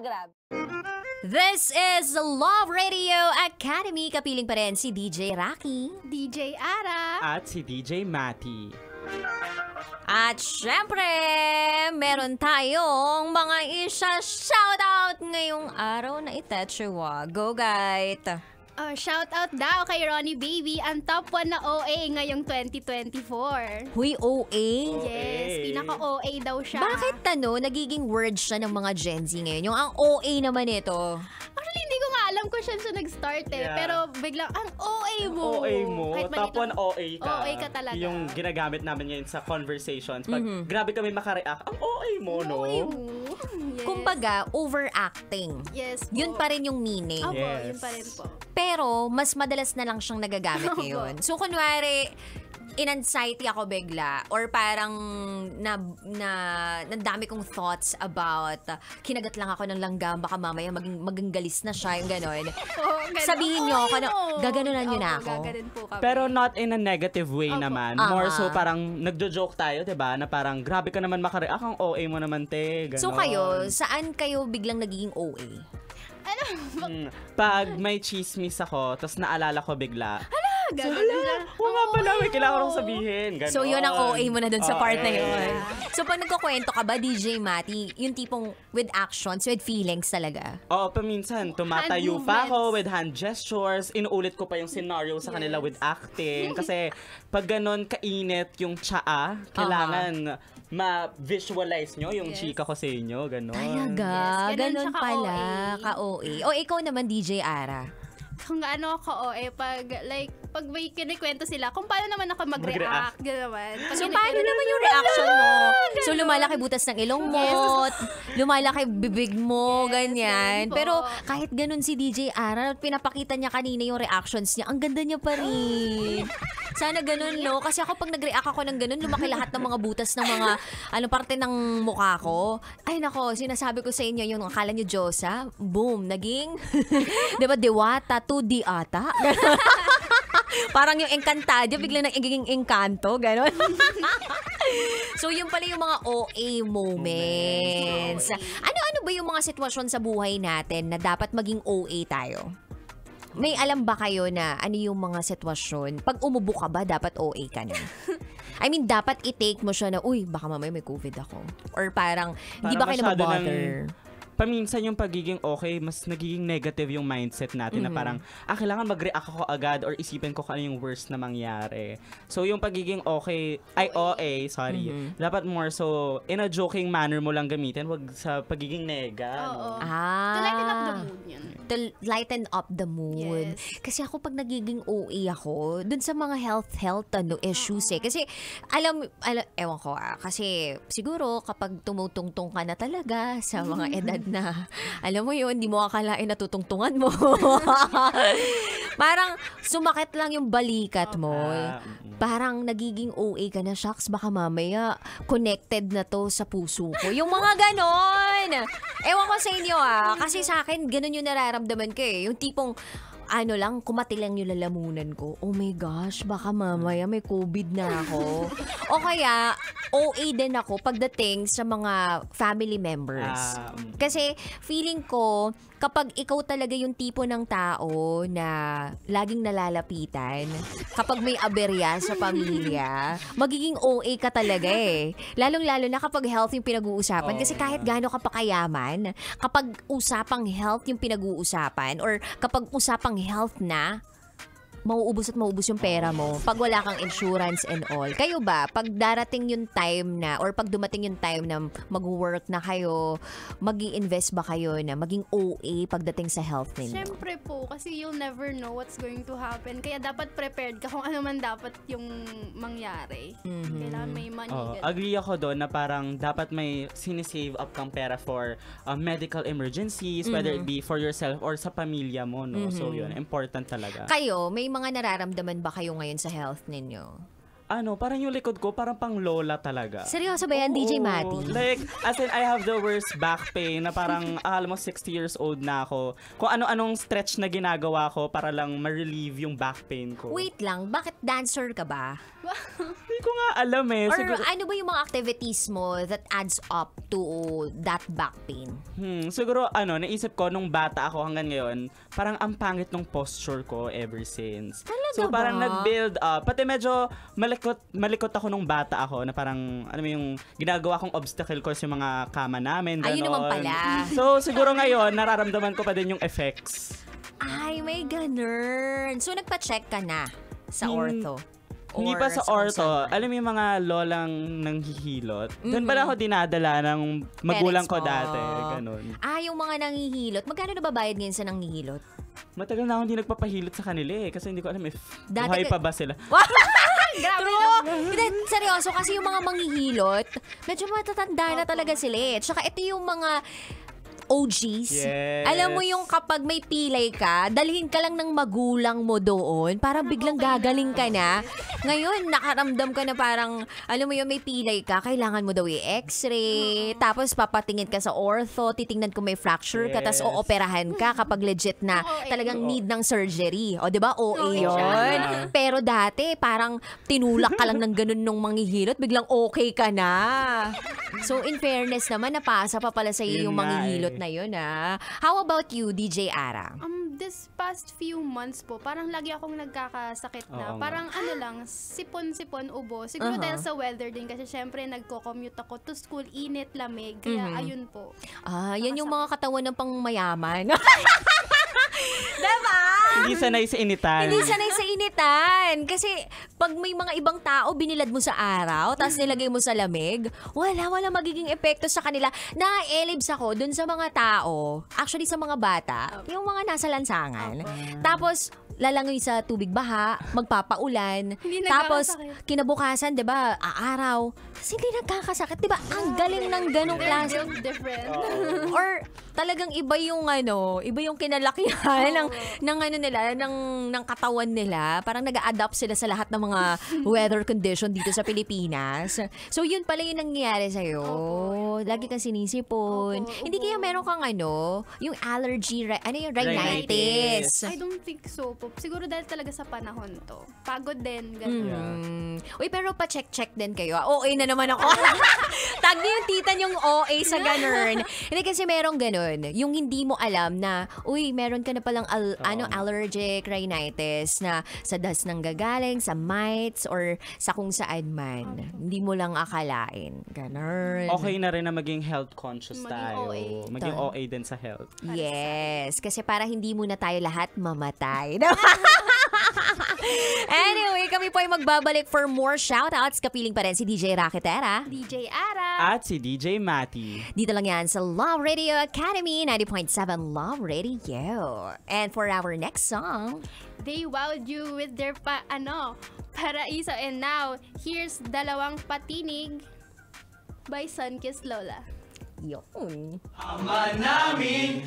Grabe. This is the Love Radio Academy. Kapiling pa rin si DJ Rocky, DJ Ara, at si DJ Matty. at syempre, meron tayong mga isa-shoutout ngayong araw na itechewa. Go, guys! shout out daw kay Ronnie Baby, ang top 1 na OA ngayong 2024. Huy, OA? Yes, pinaka-OA daw siya. Bakit nagiging word siya ng mga Gen Z ngayon? Yung ang OA naman ito. Actually, hindi ko nga alam kung siya nag-start eh. Yeah. Pero biglang, ang OA mo. OA mo. Kahit mali Top 1 OA ka. OA ka talaga. Yung ginagamit namin ngayon sa conversations. Pag grabe kami makareact, ang OA mo, no? OA mo. Yes. Kumbaga, overacting. Yes po. Yun pa rin yung meaning. Opo, Yes. yun pa rin po. Pero, mas madalas na lang siyang nagagamit ngayon. So, kunwari, in-anxiety ako bigla or parang nadami kong thoughts about kinagat lang ako ng langgam, baka mamaya maging galis na siya, yung gano'n. Sabihin nyo, gaganunan nyo na ako. Gaganon po kami. Pero not in a negative way Opo. naman. More so parang nagjo-joke tayo, 'di ba? Na parang grabe ka naman makareact, ang OA mo naman, te. Ganon. So kayo, saan kayo biglang nagiging OA? Pag may chismis ako, tapos naalala ko bigla, Gaganon na. oo nga pala, may kailangan kong sabihin. Ganon. So yun ang OA mo na dun sa part na OA. yun. So pag nagkukwento ka ba, DJ Matty, yung tipong with actions, with feelings talaga? Oo, paminsan, tumatayo Hand pa ako movements. with hand gestures, inuulit ko pa yung scenario sa kanila with acting. Kasi pag ganon kainit yung tsaa, kailangan ma-visualize nyo yung Yes. chika ko sa inyo. Ganon. Talaga? Yes, ganun Ganon siya pala, ka-OA. ka-OA. O ikaw naman, DJ Ara. Kung ano ako, pag may kinikwento sila, kung paano naman ako mag-react, gano'n. So, paano naman yung reaction mo? So, lumalaki butas ng ilong mo, lumalaki bibig mo, ganyan. ganun po. Pero, kahit ganun si DJ Ara, pinapakita niya kanina yung reactions niya, ang ganda niya pa rin. Sana ganun, no? Kasi ako, pag nag-react ako ng ganun, lumaki lahat ng mga butas ng mga, parte ng mukha ko. Ay, nako, sinasabi ko sa inyo, yung akala niyo Diyosa, boom, naging, di ba, Dewata, 2D ata? Parang yung Encantadia, biglang nagiging Encanto, gano'n. So, yun pala yung mga OA moments. Ano-ano ba yung mga sitwasyon sa buhay natin na dapat maging OA tayo? May alam ba kayo na ano yung mga sitwasyon? Pag umubo ka ba, dapat OA ka na? I mean, dapat i-take mo siya na, uy, baka mamaya may COVID ako. Or parang, hindi ba kayo masyado nababother? Paminsan yung pagiging okay, mas nagiging negative yung mindset natin na parang, kailangan mag-react ako agad or isipin ko kung ano yung worst na mangyari. So, yung pagiging okay, OA, sorry, dapat more so, in a joking manner mo lang gamitin, wag sa pagiging nega. Oo. No? To lighten up the mood yun. To lighten up the mood. Yes. Kasi ako pag nagiging OA ako, dun sa mga health issues eh. Kasi ewan ko kasi siguro kapag tumutungtong ka na talaga sa mga edad na, alam mo yun, di mo akalain na tutungtungan mo. Parang sumakit lang yung balikat mo. Parang nagiging OA ka na, shucks, baka mamaya connected na to sa puso ko. Yung mga ganon. Ewan ko sa inyo kasi sa akin, ganon yung nararamdaman ko eh. Yung tipong, kumati lang yung lalamunan ko. Oh my gosh, baka mamaya may COVID na ako. O kaya, OA din ako pagdating sa mga family members. Kasi feeling ko, kapag ikaw talaga yung tipo ng tao na laging nalalapitan, kapag may aberya sa pamilya, magiging OA ka talaga eh. Lalong-lalo na kapag health yung pinag-uusapan. Kasi kahit gaano ka pa kayaman, kapag usapang health yung pinag-uusapan or kapag usapang health na, mauubos at mauubos yung pera mo pag wala kang insurance and all. Kayo ba, pag darating yung time na or pag dumating yung time na mag-work na kayo, mag-i-invest ba kayo na maging OA pagdating sa health ninyo? Siyempre po, kasi you'll never know what's going to happen. Kaya dapat prepared ka kung ano man dapat yung mangyari. Kailangan may money. Agree ako doon na parang dapat may sinisave up kang pera for medical emergencies, whether it be for yourself or sa pamilya mo, no? So yun, important talaga. Kayo, may mga nararamdaman ba kayo ngayon sa health ninyo? Parang yung likod ko, parang pang lola talaga. Seryoso ba yan, DJ Matty? Like, as in, I have the worst back pain na parang, alam mo, 60 years old na ako. Kung ano-anong stretch na ginagawa ko para lang ma-relieve yung back pain ko. Wait lang, bakit dancer ka ba? ko nga alam eh. Or Siguro, ano ba yung mga activities mo that adds up to that back pain? siguro naisip ko nung bata ako hanggang ngayon, parang ang pangit nung posture ko ever since. Talaga So parang ba? nag-build up. Pati medyo malikot ako nung bata ako na parang, yung ginagawa kong obstacle course yung mga kama namin. Ayun ganon. naman pala. So siguro ngayon, nararamdaman ko pa din yung effects. Ay, may ganun. So, nagpa-check ka na sa ortho? Hindi Or pa sa kung ortho. saan man? Alam mo yung mga lolang nanghihilot? Doon pala ako dinadala ng magulang ko Parents mo. dati. Ganun. Yung mga nanghihilot. Magkano na babayad ngayon sa nanghihilot? Matagal na akong hindi nagpapahilot sa kanila eh. Kasi hindi ko alam if Dati buhay ka- pa ba sila. True! Hindi, seryoso, kasi yung mga manghihilot, medyo matatanda na talaga sila eh. Tsaka ito yung mga OGs. Yes. Alam mo yung kapag may pilay ka, dalhin ka lang ng magulang mo doon para biglang gagaling ka na. Ngayon, nakaramdam ka na parang, alam mo yung may pilay ka, kailangan mo daw i-x-ray, tapos papatingin ka sa ortho, titingnan kung may fracture ka, tapos Yes. ooperahan ka kapag legit na talagang need ng surgery. O, di ba? OA OA yun. siya. Pero dati, parang tinulak ka lang ng ganun nung manghihilot, biglang okay ka na. So, in fairness naman, napasa pa pala sa iyo Yun yung nga manghihilot eh. na yun, ah. How about you, DJ Ara? This past few months po, parang lagi akong nagkakasakit na. Oo nga. Parang sipon-sipon, ubo. Siguro dahil sa weather din kasi syempre nagko-commute ako to school, init, lamig. Kaya ayun po. Yan yung mga katawan ng pangmayaman. Diba? Hindi sanay sa initan. Hindi sanay sa initan. Kasi pag may mga ibang tao binilad mo sa araw, tapos nilagay mo sa lamig, wala magiging epekto sa kanila. Na-elibs ako dun sa mga tao, actually sa mga bata, yung mga nasa lansangan. Tapos, lalangoy sa tubig baha, magpapaulan, Hindi tapos nagkakasakit. kinabukasan, 'di ba, aaraw. Tapos hindi nagkakasakit, 'di ba? Ang galing ng ganong They're klase. built different. Or talagang iba yung iba yung kinalakihan ng nila, ng katawan nila. Parang nag-a-adapt sila sa lahat ng mga weather condition dito sa Pilipinas. So yun pala yung nangyayari sa iyo. Lagi kang sinisipon. Opo, Hindi kaya meron kang yung allergy, yung rhinitis. I don't think so po. Siguro dahil talaga sa panahon to. Pagod din, ganun. Uy, pero pa-check-check din kayo. OA na naman ako. Tag niyo yung tita yung OA sa ganun. Hindi kasi merong ganun. Yung hindi mo alam na, meron ka na palang allergic rhinitis na sa dust nang gagaling, sa mites, or sa kung saan man. Hindi mo lang akalain. Ganun. Okay na rin na maging health conscious Maging tayo. OA. Maging OA din sa health. Yes. Kasi para hindi muna tayo lahat mamatay. Anyway, kami po ay magbabalik for more shoutouts. Kapiling pa rin si DJ Raketera. DJ Ara. At si DJ Matty. Dito lang yan sa Love Radio Academy, 90.7 Love Radio. And for our next song, They wowed you with their Paraiso. And now, here's Dalawang Patinig by Sunkissed Lola. yun. Ama namin,